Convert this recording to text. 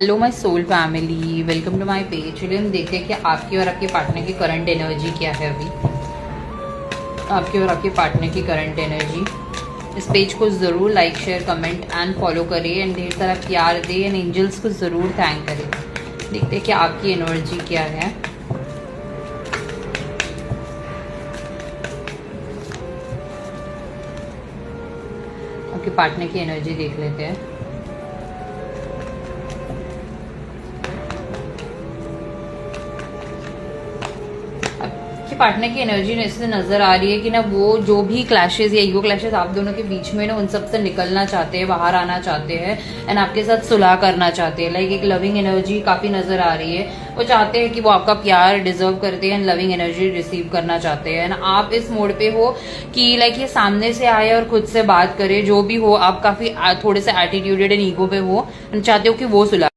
Hello my soul family, welcome to my page. चलिए हम देखते हैं कि आपकी और आपके पार्टनर की करंट एनर्जी क्या है। अभी आपके और आपके पार्टनर की करंट एनर्जी। इस पेज को ज़रूर like, share, comment and follow करिए एंड ढेर सारा प्यार दे एंड एंजल्स को ज़रूर थैंक करिए। देखते हैं कि आपकी एनर्जी क्या है। आपके पार्टनर की एनर्जी देख लेते हैं। कि पार्टनर की एनर्जी ऐसे नजर आ रही है कि ना वो जो भी क्लैशेस या ईगो क्लैशेस आप दोनों के बीच में ना उन सब से निकलना चाहते हैं, बाहर आना चाहते हैं एंड आपके साथ सुलह करना चाहते हैं। लाइक एक लविंग एनर्जी काफी नजर आ रही है। वो चाहते हैं कि वो आपका प्यार डिजर्व करते हैं एंड लविंग एनर्जी रिसीव करना चाहते हैं। एंड आप इस मोड पे हो कि लाइक ये सामने से आए और खुद से बात करे। जो भी हो, आप काफी थोड़े से एटीट्यूडेड एंड ईगो पे हो, चाहते हो कि वो सुलह